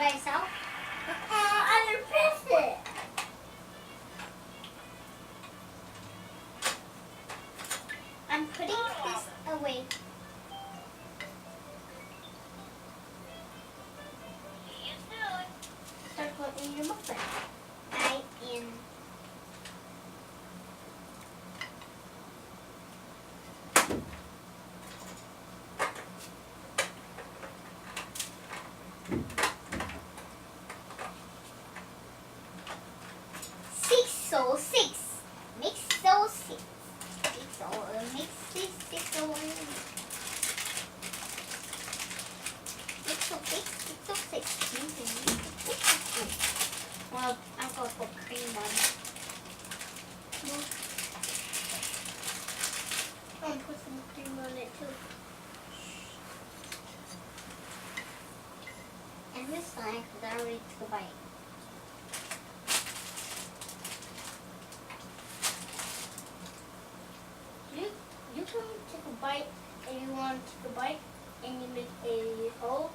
by itself? I didn't press it. I'm putting this away. Start putting in your muffin. I in. Six. Mix those six. Mix this six away. Well, I'm going to put cream on it. I'm going to put some cream on it too. And this time, because I already took a bite. You can take a bite, and you want to take a bite, and you make a hole.